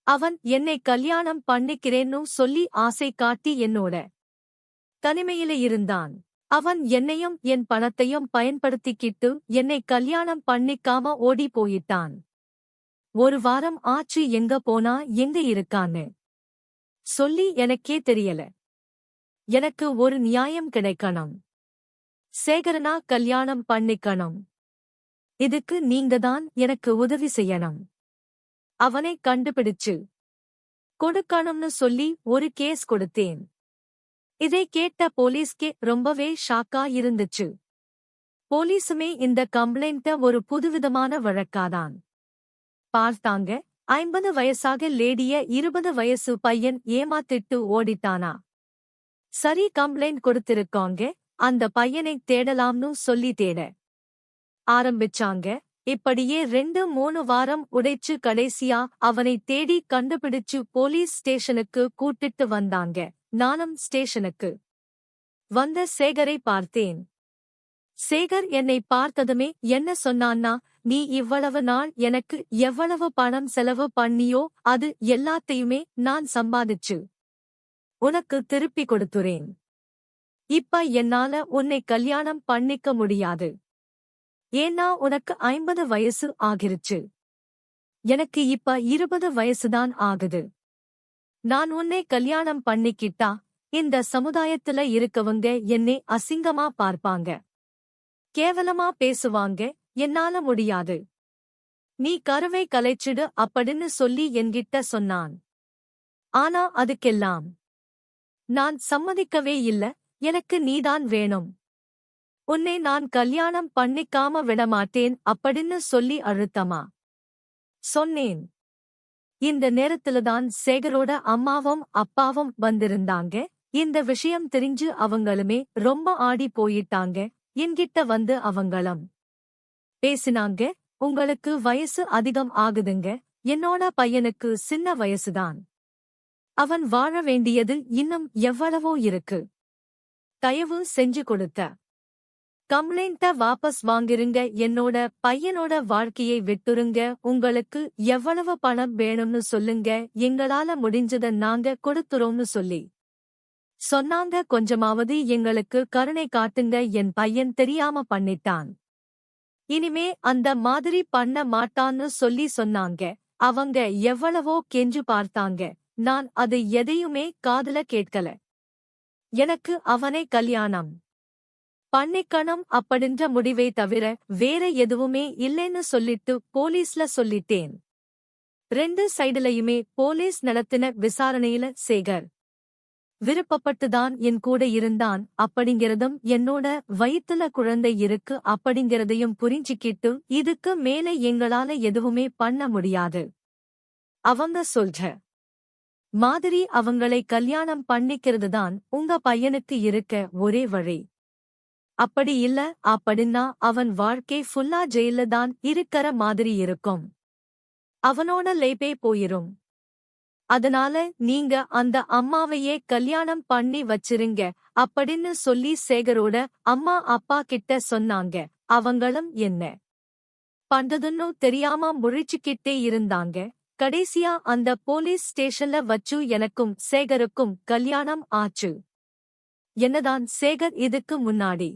அவன் என்னை கல்யாணம் பண்ணிக்கிறேன்னு சொல்லி ஆசை காட்டி என்னோட தனிமையில இருந்தான். அவன் என்னையும் என் பணத்தையும் பயன்படுத்திக்கிட்டு என்னை கல்யாணம் பண்ணிக்காம ஓடி போயிட்டான். ஒரு வாரம் ஆச்சு. எங்க போனா எங்க இருக்கான்னு சொல்லி எனக்கே தெரியல. எனக்கு ஒரு நியாயம் கிடைக்கணும். சேகரனா கல்யாணம் பண்ணிக்கணும். இதுக்கு நீங்கதான் எனக்கு உதவி செய்யணும். அவனை கண்டுபிடிச்சு கொடுக்கணும்னு சொல்லி ஒரு கேஸ் கொடுத்தேன். இதை கேட்ட போலீஸ்கே ரொம்பவே ஷாக்கா இருந்துச்சு. போலீசுமே இந்த கம்ப்ளைண்ட்ட ஒரு புதுவிதமான வழக்காதான் பார்த்தாங்க. 50 வயசாக லேடிய 20 வயசு பையன் ஏமாத்திட்டு ஓடிட்டானா? சரி, கம்ப்ளைண்ட் கொடுத்திருக்காங்க. அந்த பையனை தேடலாம்னு சொல்லி தேட ஆரம்பிச்சாங்க. இப்படியே 2-3 வாரம் உடைச்சு கடைசியா அவனை தேடி கண்டுபிடிச்சு போலீஸ் ஸ்டேஷனுக்கு கூட்டிட்டு வந்தாங்க. நானும் ஸ்டேஷனுக்கு வந்த சேகரை பார்த்தேன். சேகர் என்னை பார்த்ததுமே என்ன சொன்னான்னா, நீ இவ்வளவு நாள் எனக்கு எவ்வளவு பணம் செலவு பண்ணியோ அது எல்லாத்தையுமே நான் சம்பாதிச்சு உனக்கு திருப்பி கொடுத்துறேன். இப்ப என்னால உன்னை கல்யாணம் பண்ணிக்க முடியாது. ஏன்னா உனக்கு 50 வயசு ஆகிருச்சு. எனக்கு இப்ப 20 வயசுதான் ஆகுது. நான் உன்னை கல்யாணம் பண்ணிக்கிட்டா இந்த சமுதாயத்துல இருக்கவங்க என்னை அசிங்கமா பார்ப்பாங்க, கேவலமா பேசுவாங்க. என்னால முடியாது. நீ கருவை கலைச்சிடு அப்படின்னு சொல்லி என்கிட்ட சொன்னான். ஆனா அதுக்கெல்லாம் நான் சம்மதிக்கவே இல்ல. எனக்கு நீதான் வேணும். உன்னை நான் கல்யாணம் பண்ணிக்காம விடமாட்டேன் அப்படின்னு சொல்லி அழுத்தமா சொன்னேன். இந்த நேரத்துலதான் சேகரோட அம்மாவும் அப்பாவும் வந்திருந்தாங்க. இந்த விஷயம் தெரிஞ்சு அவங்களுமே ரொம்ப ஆடி போயிட்டாங்க. என்கிட்ட வந்து அவங்களும் பேசினாங்க. உங்களுக்கு வயசு அதிகம் ஆகுதுங்க. என்னோட பையனுக்கு சின்ன வயசுதான். அவன் வாழ வேண்டியது இன்னும் எவ்வளவோ இருக்கு. தயவு செஞ்சு கொடுத்த கம்ப்ளைண்ட்ட வாபஸ் வாங்கிருங்க, என்னோட பையனோட வாழ்க்கையை விட்டுருங்க, உங்களுக்கு எவ்வளவு பணம் வேணும்னு சொல்லுங்க, எங்களால முடிஞ்சத நாங்க கொடுத்துறோம்னு சொல்லி சொன்னாங்க. கொஞ்சமாவது எங்களுக்கு கருணை காட்டுங்க, என் பையன் தெரியாம பண்ணிட்டான், இனிமே அந்த மாதிரி பண்ண மாட்டான்னு சொல்லி சொன்னாங்க. அவங்க எவ்வளவோ கெஞ்சு பார்த்தாங்க, நான் அது எதையுமே காதுல கேட்கல. எனக்கு அவனை கல்யாணம் பண்ணிக்கணும் அப்படின்ற முடிவை தவிர வேற எதுவுமே இல்லைன்னு சொல்லிட்டு போலீஸ்ல சொல்லிட்டேன். 2 சைடுலயுமே போலீஸ் நடத்தின விசாரணையில சேகர் விருப்பப்பட்டுதான் என் கூட இருந்தான் அப்படிங்கிறதும், என்னோட வயித்துல குழந்தை இருக்கு அப்படிங்கிறதையும் புரிஞ்சுக்கிட்டு இதுக்கு மேல எங்களால எதுவுமே பண்ண முடியாது, அவங்க சொல்ற மாதிரி அவங்களை கல்யாணம் பண்ணிக்கிறதுதான் உங்க பையனுக்கு இருக்க ஒரே வழி. அப்படி இல்ல அப்படின்னா அவன் வாழ்க்கை ஃபுல்லா ஜெயில தான் இருக்கற மாதிரி இருக்கும், அவனோட லைஃபே போயிரும். அதனால நீங்க அந்த அம்மாவையே கல்யாணம் பண்ணி வச்சிருங்க அப்படின்னு சொல்லி சேகரோட அம்மா அப்பா கிட்ட சொன்னாங்க. அவங்களும் என்ன பண்றதுன்னு தெரியாம முழிச்சுக்கிட்டே இருந்தாங்க. கடைசியா அந்த போலீஸ் ஸ்டேஷன்ல வச்சு எனக்கும் சேகருக்கும் கல்யாணம் ஆச்சு. என்னதான் சேகர் இதுக்கு முன்னாடி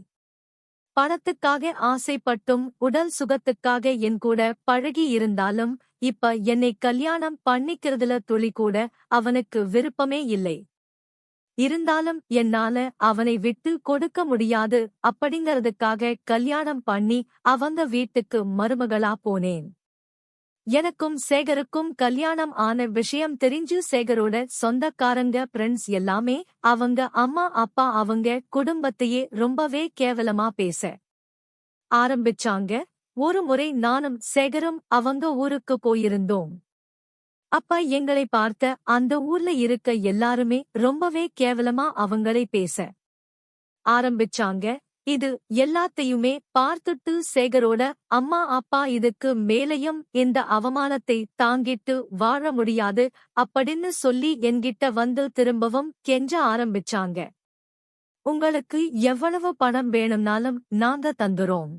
பணத்துக்காக ஆசைப்பட்டும் உடல் சுகத்துக்காக என் கூட பழகி இருந்தாலும், இப்ப என்னை கல்யாணம் பண்ணிக்கிறதுல துளி கூட அவனுக்கு விருப்பமே இல்லை. இருந்தாலும் என்னால அவனை விட்டு கொடுக்க முடியாது அப்படிங்கறதுக்காக கல்யாணம் பண்ணி அவங்க வீட்டுக்கு மருமகளா போனேன். எனக்கும் சேகருக்கும் கல்யாணம் ஆன விஷயம் தெரிஞ்சு சேகரோட சொந்தக்காரங்க ஃப்ரெண்ட்ஸ் எல்லாமே அவங்க அம்மா அப்பா அவங்க குடும்பத்தையே ரொம்பவே கேவலமா பேச ஆரம்பிச்சாங்க. ஒரு முறை நானும் சேகரும் அவங்க ஊருக்கு போயிருந்தோம். அப்ப எங்களை பார்த்த அந்த ஊர்ல இருக்க எல்லாருமே ரொம்பவே கேவலமா அவங்களை பேச ஆரம்பிச்சாங்க. இது எல்லாத்தையுமே பார்த்துட்டு சேகரோட அம்மா அப்பா இதுக்கு மேலையும் இந்த அவமானத்தை தாங்கிட்டு வாழ முடியாது அப்படின்னு சொல்லி என்கிட்ட வந்து திரும்பவும் கெஞ்ச ஆரம்பிச்சாங்க. உங்களுக்கு எவ்வளவு பணம் வேணும்னாலும் நாங்க தந்துறோம்,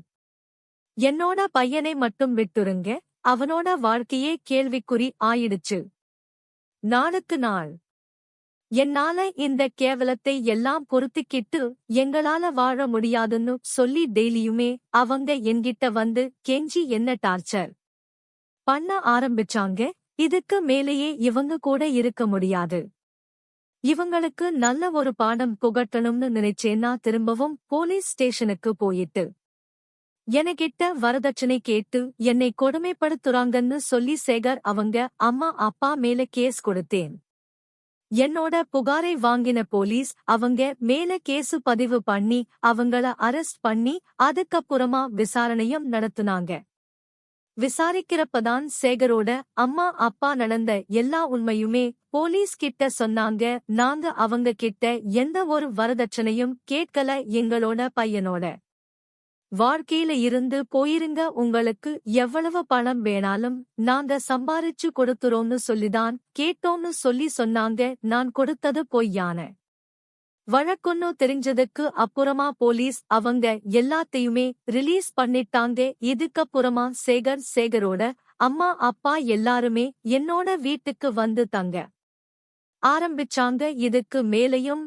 என்னோட பையனை மட்டும் விட்டுருங்க, அவனோட வாழ்க்கையே கேள்விக்குறி ஆயிடுச்சு. நாளுக்கு நாள் என்னால இந்த கேவலத்தை எல்லாம் பொறுத்துக்கிட்டு எங்களால வாழ முடியாதுன்னு சொல்லி டெய்லியுமே அவங்க என்கிட்ட வந்து கெஞ்சி என்ன டார்ச்சர் பண்ண ஆரம்பிச்சாங்க. இதுக்கு மேலேயே இவங்க கூட இருக்க முடியாது, இவங்களுக்கு நல்ல ஒரு பாடம் புகட்டணும்னு நினைச்சேன்னா திரும்பவும் போலீஸ் ஸ்டேஷனுக்கு போயிட்டு எனக்கிட்ட வரதட்சணை கேட்டு என்னை கொடுமைப்படுத்துறாங்கன்னு சொல்லி சேகர் அவங்க அம்மா அப்பா மேல கேஸ் கொடுத்தேன். என்னோட புகாரை வாங்கின போலீஸ் அவங்க மேல கேசு பதிவு பண்ணி அவங்கள அரெஸ்ட் பண்ணி அதுக்கப்புறமா விசாரணையும் நடத்துனாங்க. விசாரிக்கிறப்பதான் சேகரோட அம்மா அப்பா நடந்த எல்லா உண்மையுமே போலீஸ் கிட்ட சொன்னாங்க. நாங்க அவங்க கிட்ட எந்த ஒரு வரதட்சணையும் கேட்கல, எங்களோட பையனோட வாழ்க்கையில இருந்து போயிருங்க, உங்களுக்கு எவ்வளவு பணம் வேணாலும் நாங்க சம்பாரிச்சு கொடுத்துறோம்னு சொல்லிதான் கேட்டோம்னு சொல்லி சொன்னாங்க. நான் கொடுத்தது பொய்யான வழக்குன்னு தெரிஞ்சதுக்கு அப்புறமா போலீஸ் அவங்க எல்லாத்தையுமே ரிலீஸ் பண்ணிட்டாங்க. இதுக்கப்புறமா சேகரோட அம்மா அப்பா எல்லாருமே என்னோட வீட்டுக்கு வந்து தங்க ஆரம்பிச்சாங்க. இதுக்கு மேலையும்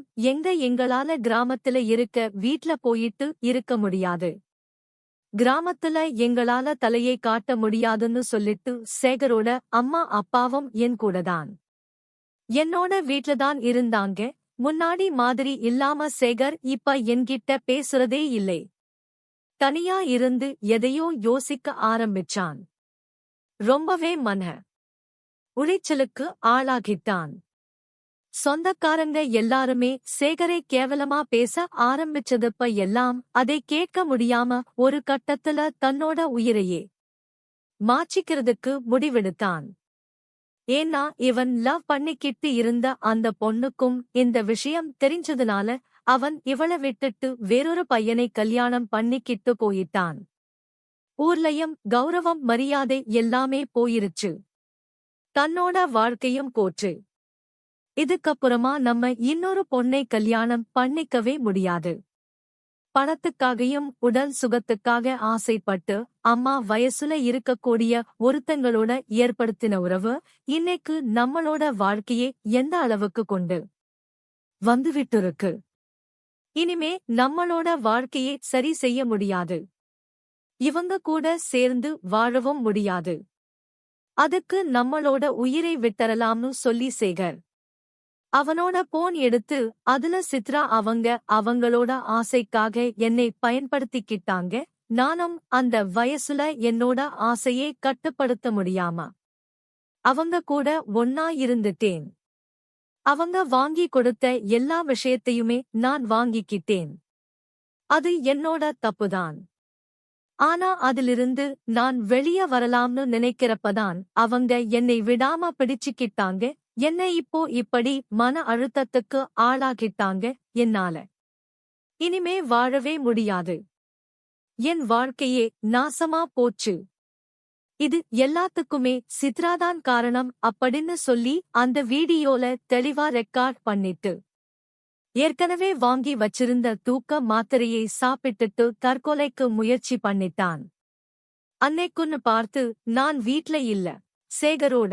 எங்களால கிராமத்துல இருக்க வீட்ல போயிட்டு இருக்க முடியாது, கிராமத்துல எங்களால தலையை காட்ட முடியாதுன்னு சொல்லிட்டு சேகரோட அம்மா அப்பாவும் என் கூடதான் என்னோட வீட்லதான் இருந்தாங்க. முன்னாடி மாதிரி இல்லாம சேகர் இப்ப என்கிட்ட பேசுறதே இல்லை, தனியா இருந்து எதையோ யோசிக்க ஆரம்பிச்சான். ரொம்பவே மன உளைச்சலுக்கு ஆளாகிட்டான். சொந்தக்காரங்க எல்லாருமே சேகரை கேவலமா பேச ஆரம்பிச்சதப்ப எல்லாம் அதை கேட்க முடியாம ஒரு கட்டத்துல தன்னோட உயிரையே மாச்சிக்கிறதுக்கு முடிவெடுத்தான். ஏன்னா இவன் லவ் பண்ணிக்கிட்டு இருந்த அந்த பொண்ணுக்கும் இந்த விஷயம் தெரிஞ்சதுனால அவன் இவள விட்டுட்டு வேறொரு பையனை கல்யாணம் பண்ணிக்கிட்டு போயிட்டான். ஊர்லயும் கௌரவம் மரியாதை எல்லாமே போயிருச்சு, தன்னோட வாழ்க்கையும் போச்சு. இதுக்கப்புறமா நம்ம இன்னொரு பொண்ணை கல்யாணம் பண்ணிக்கவே முடியாது. பணத்துக்காகவும் உடல் சுகத்துக்காக ஆசைப்பட்டு அம்மா வயசுல இருக்கக்கூடிய ஒருத்தங்களோட ஏற்படுத்தின உறவு இன்னைக்கு நம்மளோட வாழ்க்கையே எந்த அளவுக்கு கொண்டு வந்துவிட்டிருக்கு. இனிமே நம்மளோட வாழ்க்கையை சரி செய்ய முடியாது. இவங்க கூட சேர்ந்து வாழவும் முடியாது. அதுக்கு நம்மளோட உயிரை விட்டறலாம்னு சொல்லி சேகர் அவனோட போன் எடுத்து அதுல சித்ரா அவங்களோட ஆசைக்காக என்னை பயன்படுத்திக்கிட்டாங்க. நானும் அந்த வயசுல என்னோட ஆசையை கட்டுப்படுத்த முடியாம அவங்க கூட ஒன்னா இருந்துட்டேன். அவங்க வாங்கி கொடுத்த எல்லா விஷயத்தையுமே நான் வாங்கிக்கிட்டேன். அது என்னோட தப்புதான். ஆனா அதிலிருந்து நான் வெளிய வரலாம்னு நினைக்கிறப்பதான் அவங்க என்னை விடாம பிடிச்சுக்கிட்டாங்க. என்ன இப்போ இப்படி மன அழுத்தத்துக்கு ஆளாகிட்டாங்க. என்னால இனிமே வாழவே முடியாது. என் வாழ்க்கையே நாசமா போச்சு. இது எல்லாத்துக்குமே சித்ராதான் காரணம் அப்படின்னு சொல்லி அந்த வீடியோல தெளிவா ரெக்கார்ட் பண்ணிட்டு ஏற்கனவே வாங்கி வச்சிருந்த தூக்க மாத்திரையை சாப்பிட்டுட்டு தற்கொலைக்கு முயற்சி பண்ணிட்டான். அன்னைக்குன்னு பார்த்து நான் வீட்ல இல்ல. சேகரோட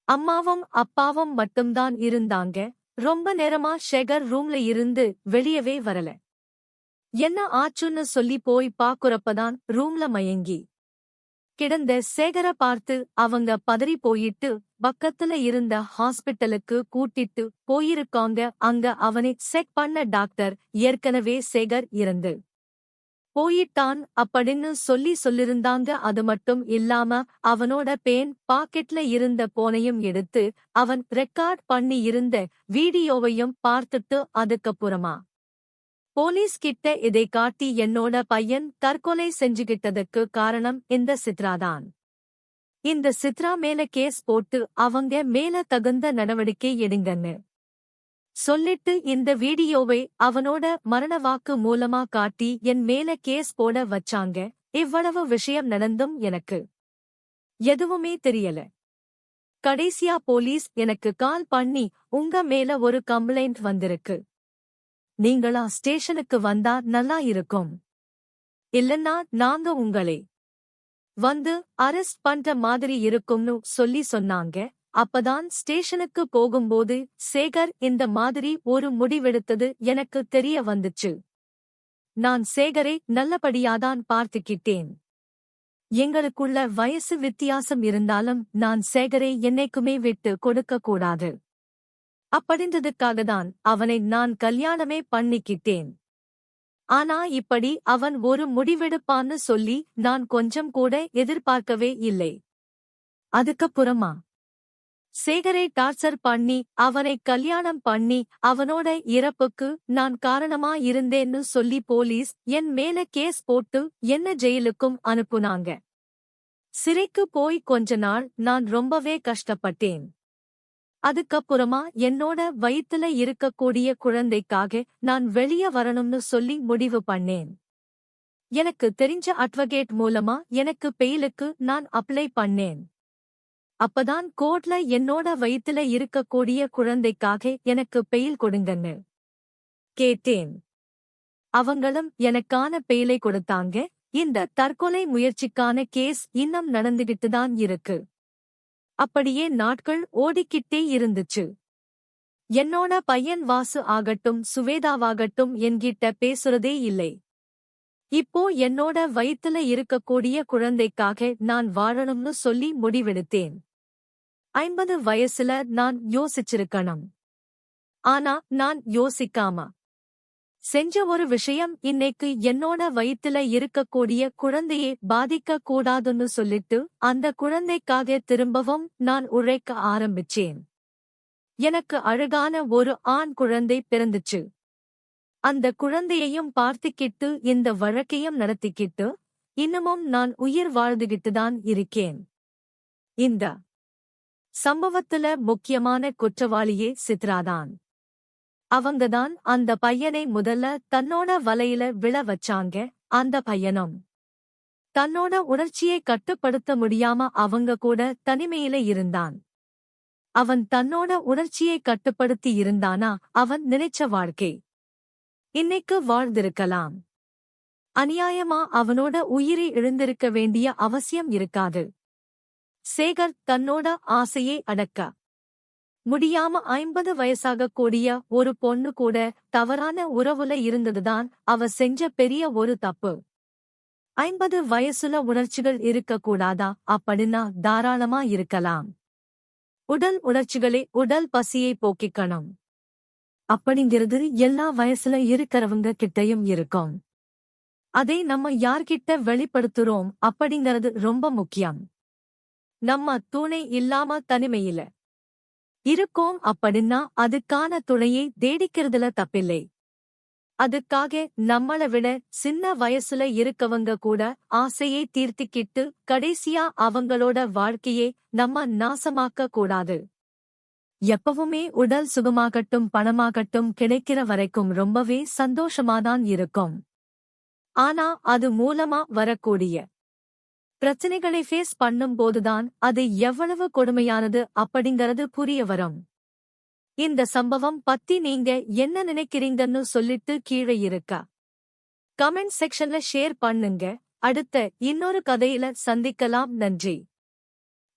அம்மாவும் அப்பாவும் மட்டும்தான் இருந்தாங்க. ரொம்ப நேரமா சேகர் ரூம்ல இருந்து வெளியவே வரல. என்ன ஆச்சுன்னு சொல்லி போய் பாக்குறப்பதான் ரூம்ல மயங்கி கிடந்த சேகர பார்த்து அவங்க பதறி போயிட்டு பக்கத்துல இருந்த ஹாஸ்பிட்டலுக்கு கூட்டிட்டு போயிருக்காங்க. அங்க அவனை செக் பண்ண டாக்டர் ஏற்கனவே சேகர் இறந்து போயிட்டான் அப்படின்னு சொல்லிருந்தாங்க. அது மட்டும் இல்லாம அவனோட பேன் பாக்கெட்ல இருந்த போனையும் எடுத்து அவன் ரெக்கார்ட் பண்ணி இருந்த வீடியோவையும் பார்த்துட்டு அதுக்கப்புறமா போலீஸ் கிட்ட இதை காட்டி என்னோட பையன் தற்கொலை செஞ்சுகிட்டதுக்கு காரணம் இந்த சித்ராதான். இந்த சித்ரா மேல கேஸ் போட்டு அவங்க மேல தகுந்த நடவடிக்கை எடுங்கன்னு சொல்லிட்டு இந்த வீடியோவை அவனோட மரண வாக்கு மூலமா காட்டி என் மேல கேஸ் போட வச்சாங்க. இவ்வளவு விஷயம் நடந்தும் எனக்கு எதுவுமே தெரியல. கடைசியா போலீஸ் எனக்கு கால் பண்ணி உங்க மேல ஒரு கம்ப்ளைண்ட் வந்திருக்கு. நீங்களா ஸ்டேஷனுக்கு வந்தா நல்லா இருக்கும். இல்லன்னா நாங்க உங்களை வந்து அரெஸ்ட் பண்ற மாதிரி இருக்கும்னு சொன்னாங்க. அப்பதான் ஸ்டேஷனுக்கு போகும்போது சேகர் இந்த மாதிரி ஒரு முடிவெடுத்தது எனக்கு தெரிய வந்துச்சு. நான் சேகரை நல்லபடியாதான் பார்த்துக்கிட்டேன். எங்களுக்குள்ள வயசு வித்தியாசம் இருந்தாலும் நான் சேகரை என்னைக்குமே விட்டு கொடுக்க கூடாது. அப்படின்றதுக்காகத்தான் அவனை நான் கல்யாணமே பண்ணிக்கிட்டேன். ஆனா இப்படி அவன் ஒரு முடிவெடுப்பான்னு சொல்லி நான் கொஞ்சம் கூட எதிர்பார்க்கவே இல்லை. அதுக்கப்புறமா சேகரை டார்ச்சர் பண்ணி அவனை கல்யாணம் பண்ணி அவனோட இறப்புக்கு நான் காரணமா இருந்தேன்னு சொல்லி போலீஸ் என் மேல கேஸ் போட்டு என்ன ஜெயிலுக்கும் அனுப்புனாங்க. சிறைக்கு போய் கொஞ்ச நாள் நான் ரொம்பவே கஷ்டப்பட்டேன். அதுக்கப்புறமா என்னோட வயித்துல இருக்கக்கூடிய குழந்தைக்காக நான் வெளிய வரணும்னு சொல்லி முடிவு பண்ணேன். எனக்கு தெரிஞ்ச அட்வொகேட் மூலமா எனக்கு பெயிலுக்கு நான் அப்ளை பண்ணேன். அப்பதான் கோர்ட்ல என்னோட வயித்துல இருக்கக்கூடிய குழந்தைக்காக எனக்கு பெயில் கொடுங்கன்னு கேட்டேன். அவங்களும் எனக்கான பெயிலை கொடுத்தாங்க. இந்த தற்கொலை முயற்சிக்கான கேஸ் இன்னும் நடந்துகிட்டுதான் இருக்கு. அப்படியே நாட்கள் ஓடிக்கிட்டே இருந்துச்சு. என்னோட பையன் வாசு ஆகட்டும் சுவேதாவாகட்டும் என்கிட்ட பேசுறதே இல்லை. இப்போ என்னோட வயித்துல இருக்கக்கூடிய குழந்தைக்காக நான் வாழணும்னு சொல்லி முடிவெடுத்தேன். 50 வயசுல நான் யோசிச்சிருக்கணும். ஆனா நான் யோசிக்காம செஞ்ச ஒரு விஷயம் இன்னைக்கு என்னோட வயித்துல இருக்கக்கூடிய குழந்தையை பாதிக்க கூடாதுன்னு சொல்லிட்டு அந்த குழந்தைக்காக திரும்பவும் நான் உழைக்க ஆரம்பிச்சேன். எனக்கு அழகான ஒரு ஆண் குழந்தை பிறந்துச்சு. அந்த குழந்தையையும் பார்த்துக்கிட்டு இந்த வழக்கையும் நடத்திக்கிட்டு இன்னமும் நான் உயிர் வாழ்ந்துகிட்டுதான் இருக்கேன். இந்த சம்பவத்துல முக்கியமான குற்றவாளியே சித்ராதான். அவங்கதான் அந்த பையனை முதல்ல தன்னோட வலையில விழ வச்சாங்க. அந்த பையனும் தன்னோட உணர்ச்சியை கட்டுப்படுத்த முடியாம அவங்க கூட தனிமையில இருந்தான். அவன் தன்னோட உணர்ச்சியை கட்டுப்படுத்தி இருந்தானா அவன் நினைச்ச வாழ்க்கை இன்னைக்கு வாழ்ந்திருக்கலாம். அநியாயமா அவனோட உயிரை இழந்திருக்க வேண்டிய அவசியம் இருக்காது. சேகர் தன்னோட ஆசையை அடக்க முடியாம 50 வயசாக கூடிய ஒரு பொண்ணு கூட தவறான உறவுல இருந்ததுதான் அவ செஞ்ச பெரிய ஒரு தப்பு. 50 வயசுல உணர்ச்சிகள் இருக்கக்கூடாதா? அப்படின்னா தாராளமா இருக்கலாம். உடல் உணர்ச்சிகளே உடல் பசியை போக்கிக்கணும். அப்படிங்கிறது எல்லா வயசுல இருக்கிறவங்க கிட்டயும் இருக்கும். அதை நம்ம யார்கிட்ட வெளிப்படுத்துறோம் அப்படிங்கிறது ரொம்ப முக்கியம். நம்ம துணை இல்லாம தனிமையில இருக்கோம் அப்படின்னா அதுக்கான துணையை தேடிக்கிறதுல தப்பில்லை. அதுக்காக நம்மள விட சின்ன வயசுல இருக்கவங்க கூட ஆசையை தீர்த்திக்கிட்டு கடைசியா அவங்களோட வாழ்க்கையை நம்ம நாசமாக்க கூடாது. எப்பவுமே உடல் சுகமாகட்டும் பணமாகட்டும் கிடைக்கிற வரைக்கும் ரொம்பவே சந்தோஷமாதான் இருக்கும். ஆனா அது மூலமா வரக்கூடிய பிரச்சனைகளை ஃபேஸ் பண்ணும்போதுதான் அது எவ்வளவு கொடுமையானது அப்படிங்கறது புரிய வரும். இந்த சம்பவம் பத்தி நீங்க என்ன நினைக்கிறீங்கன்னு சொல்லிட்டு கீழே இருக்க கமெண்ட் செக்ஷன்ல ஷேர் பண்ணுங்க. அடுத்த இன்னொரு கதையில சந்திக்கலாம். நன்றி.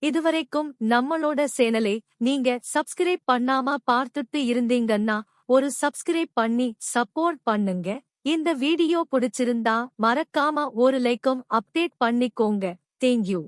இதுவரைக்கும் நம்மளோட சேனலை நீங்க சப்ஸ்கிரைப் பண்ணாம பார்த்துட்டு இருந்தீங்கன்னா ஒரு சப்ஸ்கிரைப் பண்ணி சப்போர்ட் பண்ணுங்க. இந்த வீடியோ பிடிச்சிருந்தா மறக்காம ஒரு லைக்கும் அப்டேட் பண்ணிக்கோங்க. தேங்க்யூ.